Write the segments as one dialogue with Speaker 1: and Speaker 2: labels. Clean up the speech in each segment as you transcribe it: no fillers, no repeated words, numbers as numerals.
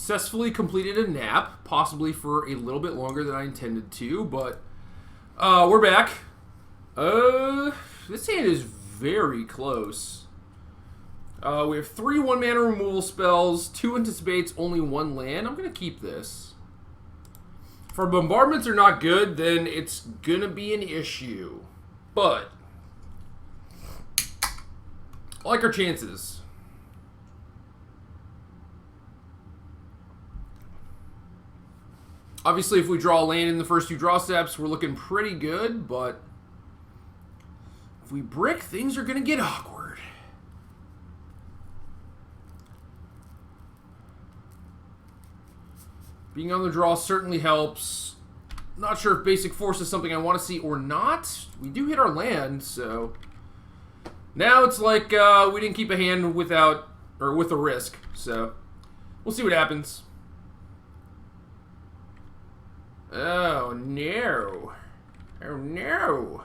Speaker 1: successfully completed a nap, possibly for a little bit longer than I intended to, but we're back. This hand is very close. We have 3 one-mana removal spells, 2 anticipates, only 1 land. I'm going to keep this. If our bombardments are not good, then it's going to be an issue. But I like our chances. Obviously, if we draw a land in the first 2 draw steps, we're looking pretty good, but if we brick, things are going to get awkward. Being on the draw certainly helps. Not sure if Basic Force is something I want to see or not. We do hit our land, so now it's like we didn't keep a hand without, or with a risk, so we'll see what happens. Oh, no. Oh, no.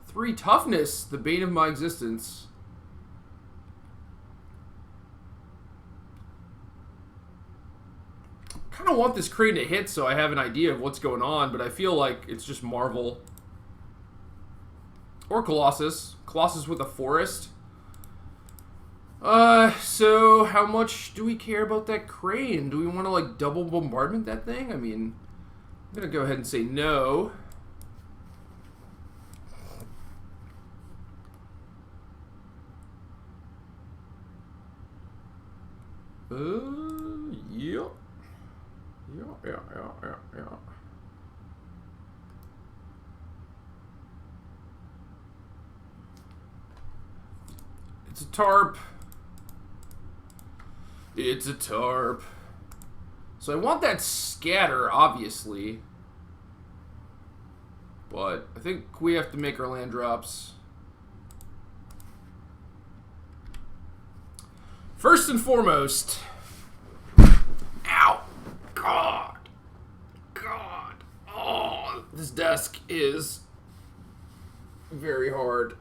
Speaker 1: 3 toughness, the bane of my existence. Kind of want this crane to hit so I have an idea of what's going on, but I feel like it's just Marvel. Or Colossus. Colossus with a forest. So how much do we care about that crane? Do we want to, like, double bombardment that thing? I mean, I'm going to go ahead and say no. Yeah. Yeah. It's a tarp. It's a tarp. So I want that scatter, obviously. But I think we have to make our land drops. First and foremost. Ow! God! Oh, this desk is very hard.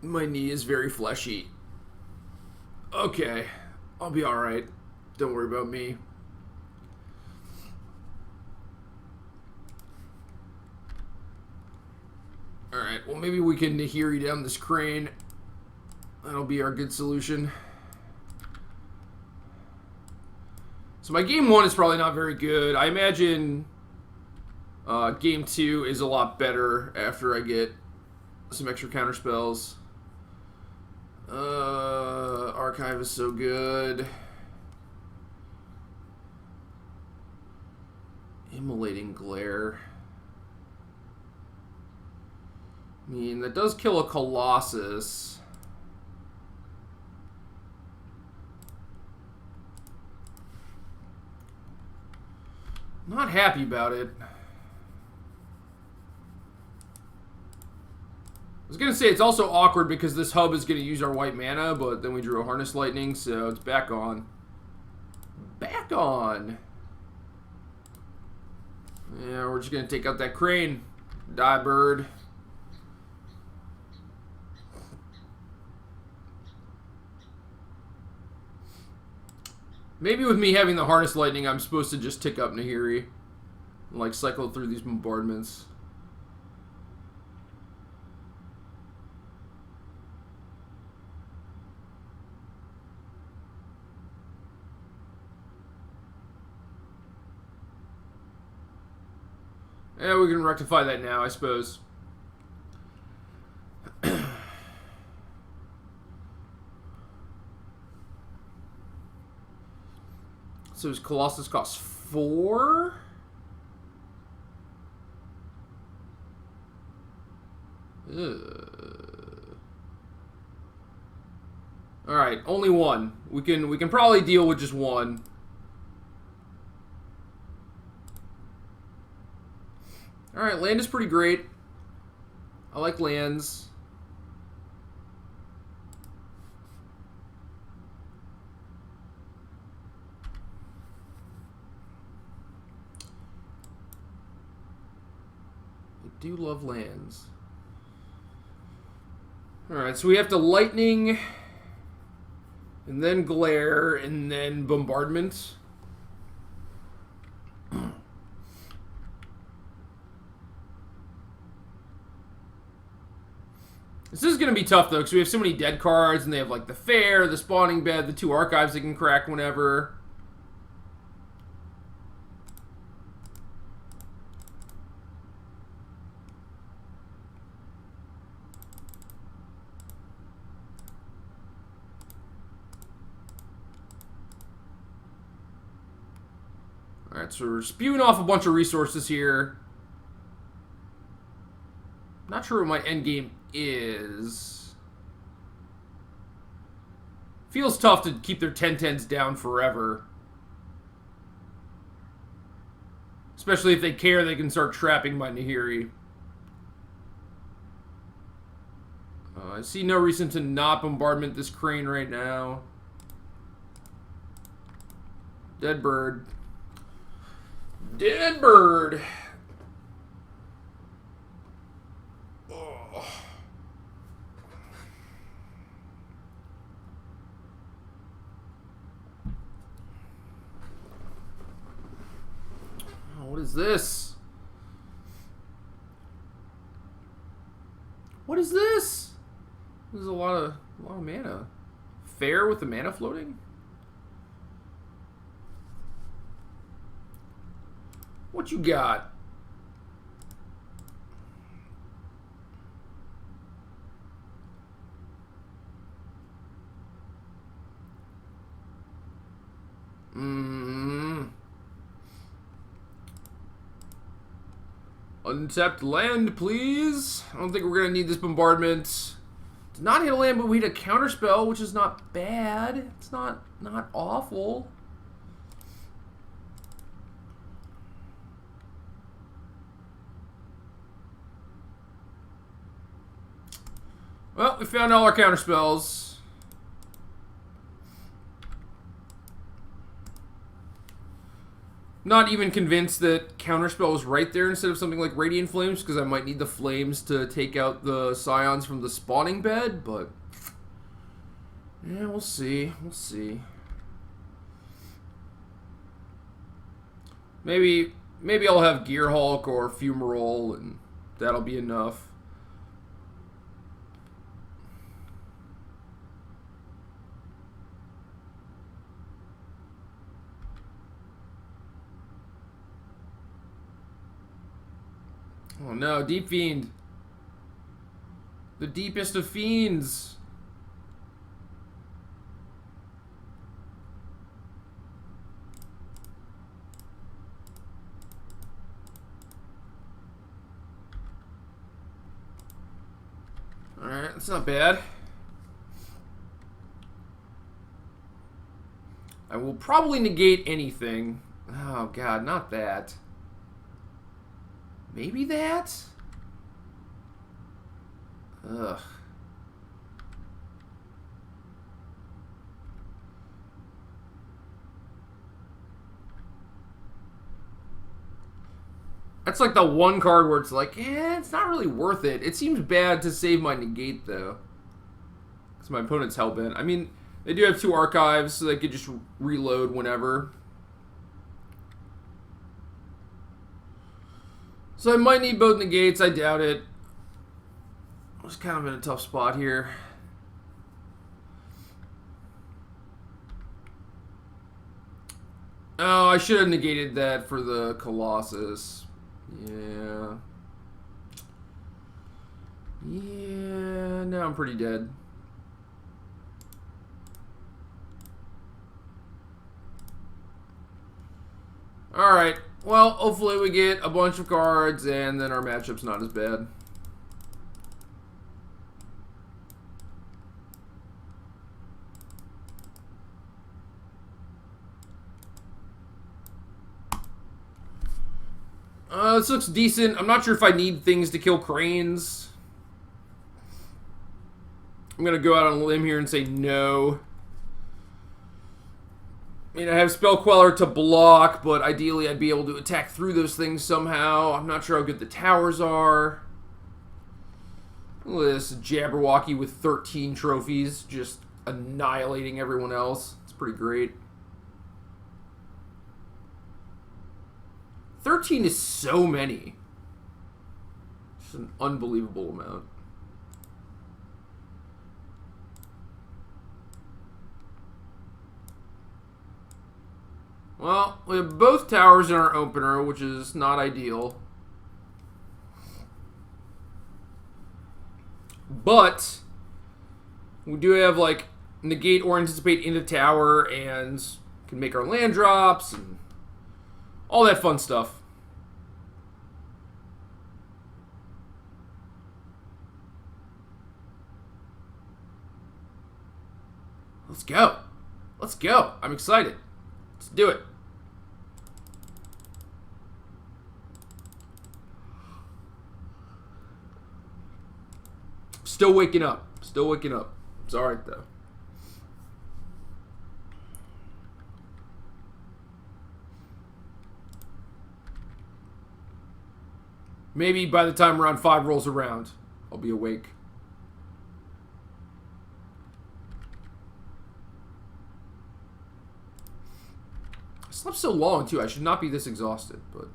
Speaker 1: My knee is very fleshy. Okay, I'll be alright. Don't worry about me. Alright, well maybe we can Nahiri down this crane. That'll be our good solution. So my game 1 is probably not very good. I imagine game 2 is a lot better after I get some extra counter spells. Archive is so good. Immolating Glare. I mean, that does kill a Colossus. Not happy about it. I was going to say it's also awkward because this hub is going to use our white mana, but then we drew a Harness Lightning, so it's back on. Back on! Yeah, we're just going to take out that crane. Die, bird. Maybe with me having the Harness Lightning, I'm supposed to just tick up Nahiri. And, like, cycle through these bombardments. Yeah, we can rectify that now, I suppose. So his Colossus costs 4? Alright, only 1. We can probably deal with just 1. Alright, land is pretty great. I like lands. I do love lands. Alright, so we have to lightning And then glare, and then bombardment. This is going to be tough, though, because we have so many dead cards, and they have, like, the Fair, the Spawning Bed, the 2 Archives they can crack whenever. Alright, so we're spewing off a bunch of resources here. Not sure what my endgame is. Feels tough to keep their 10-10s down forever. Especially if they care, they can start trapping my Nahiri. I see no reason to not bombardment this crane right now. Dead bird. Dead bird. Oh. What is this? What is this? This is a lot of mana. Fair with the mana floating? What you got? Untapped land, please. I don't think we're going to need this bombardment. Did not hit a land, but we hit a counterspell, which is not bad. It's not awful. Well, we found all our counterspells. Not even convinced that Counterspell was right there instead of something like Radiant Flames, because I might need the flames to take out the Scions from the spawning bed, but yeah, we'll see. We'll see. Maybe I'll have Gearhulk or Fumarole, and that'll be enough. Oh no, Deep Fiend. The deepest of fiends. Alright, that's not bad. I will probably negate anything. Oh god, not that. Maybe that? Ugh. That's like the one card where it's like, it's not really worth it. It seems bad to save my negate, though. Because my opponent's hellbent. I mean, they do have 2 archives, so they could just reload whenever. So I might need both negates. I doubt it. I was kind of in a tough spot here. Oh, I should have negated that for the Colossus. Yeah. Yeah, now I'm pretty dead. Alright. Well, hopefully we get a bunch of cards, and then our matchup's not as bad. This looks decent. I'm not sure if I need things to kill cranes. I'm going to go out on a limb here and say no. I mean, I have Spell Queller to block, but ideally I'd be able to attack through those things somehow. I'm not sure how good the towers are. Look at this Jabberwocky with 13 trophies, just annihilating everyone else. It's pretty great. 13 is so many. It's an unbelievable amount. Well, we have both towers in our opener, which is not ideal. But we do have, like, negate or anticipate into tower and can make our land drops and all that fun stuff. Let's go. Let's go. I'm excited. Let's do it. Still waking up. Still waking up. It's alright, though. Maybe by the time round 5 rolls around, I'll be awake. I slept so long, too. I should not be this exhausted, but...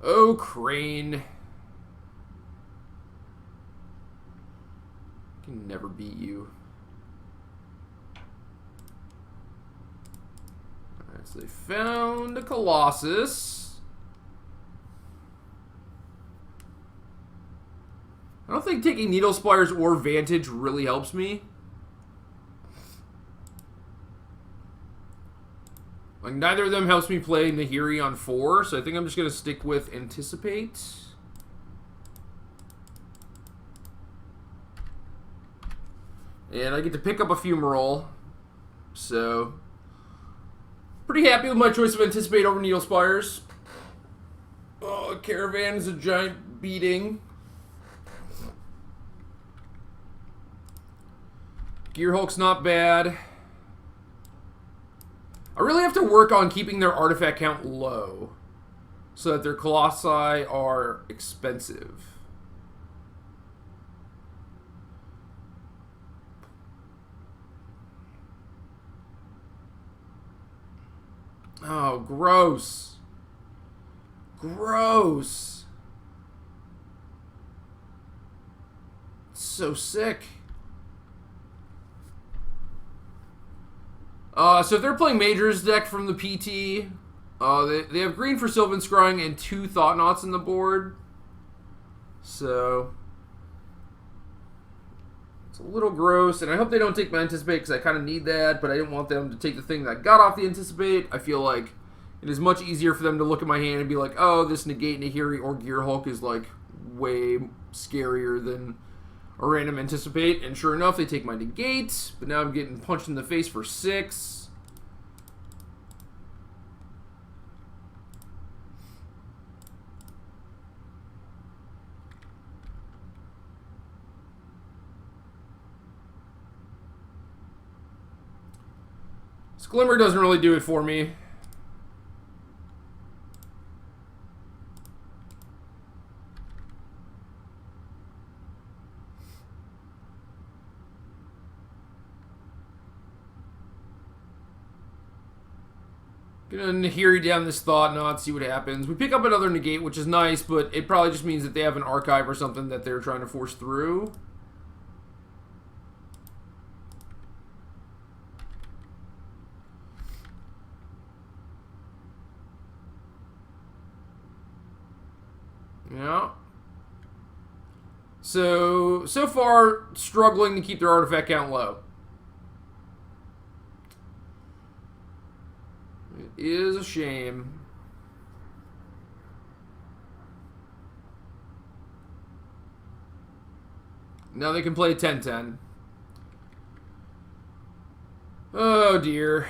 Speaker 1: Oh, Crane. Can never beat you. Alright, so they found a Colossus. I don't think taking Needle Spires or Vantage really helps me. Like, neither of them helps me play Nahiri on 4, so I think I'm just going to stick with Anticipate. And I get to pick up a Fumarole. So, pretty happy with my choice of Anticipate over Needle Spires. Oh, Caravan is a giant beating. Gear Hulk's not bad. I really have to work on keeping their artifact count low so that their Colossi are expensive. Oh, gross. Gross. So sick. So if they're playing Major's deck from the PT, they have green for Sylvan Scrying and 2 Thought-Knots in the board. So it's a little gross, and I hope they don't take my Anticipate because I kind of need that, but I didn't want them to take the thing that got off the Anticipate. I feel like it is much easier for them to look at my hand and be like, oh, this Negate Nahiri or Gear Hulk is like way scarier than a random Anticipate, and sure enough, they take my Negate, but now I'm getting punched in the face for 6. This Glimmer doesn't really do it for me. Gonna Nahiri down this Thought-Knot, see what happens. We pick up another Negate, which is nice, but it probably just means that they have an Archive or something that they're trying to force through. Yeah. So far, struggling to keep their artifact count low. It is a shame. Now they can play 10-10. Oh, dear.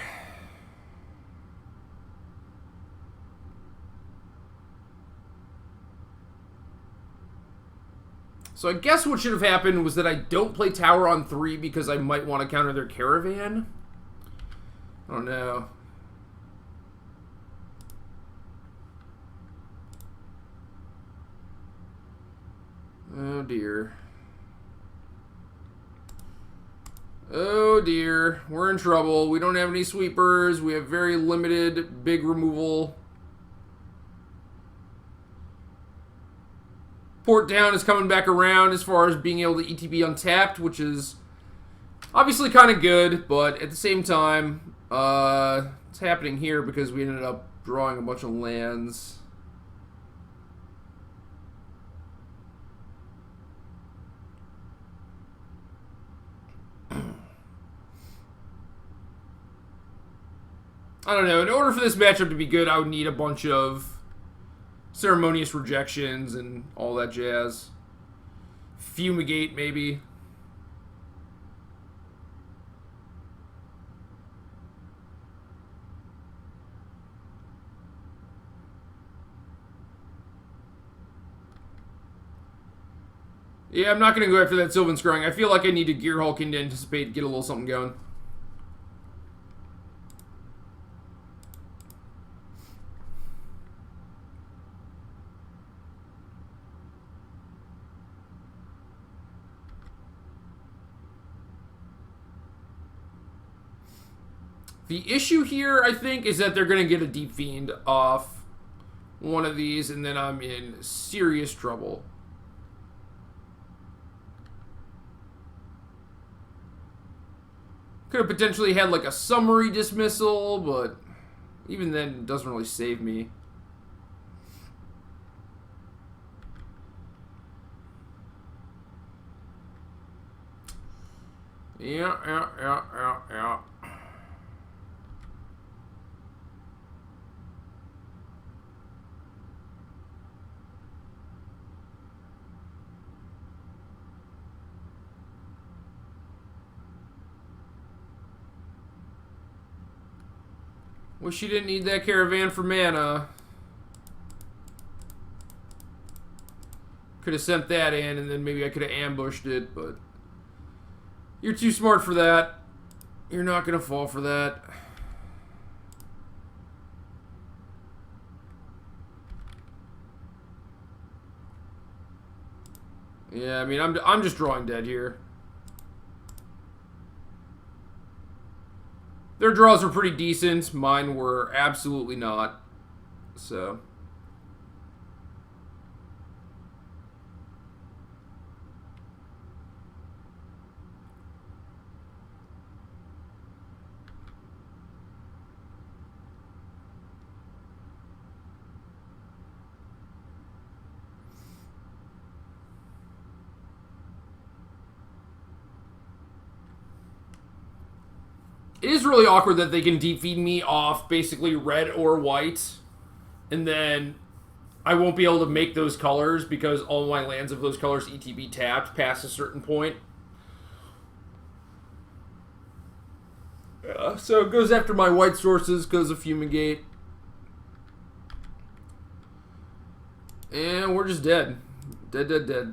Speaker 1: So I guess what should have happened was that I don't play tower on 3 because I might want to counter their caravan. I don't know. Oh dear. Oh dear. We're in trouble. We don't have any sweepers. We have very limited big removal. Port down is coming back around as far as being able to ETB untapped, which is obviously kind of good, but at the same time, it's happening here because we ended up drawing a bunch of lands. I don't know. In order for this matchup to be good, I would need a bunch of ceremonious rejections and all that jazz. Fumigate, maybe. Yeah, I'm not going to go after that Sylvan Scrying. I feel like I need to Gear Hulk in to anticipate, get a little something going. The issue here, I think, is that they're going to get a Deep Fiend off one of these, and then I'm in serious trouble. Could have potentially had like a summary dismissal, but even then, it doesn't really save me. Yeah. Wish you didn't need that caravan for mana. Could have sent that in, and then maybe I could have ambushed it, but you're too smart for that. You're not going to fall for that. Yeah, I mean, I'm just drawing dead here. Their draws were pretty decent. Mine were absolutely not. So. It is really awkward that they can deep feed me off basically red or white, and then I won't be able to make those colors because all my lands of those colors ETB tapped past a certain point. So it goes after my white sources because of Fumigate. And we're just dead. Dead.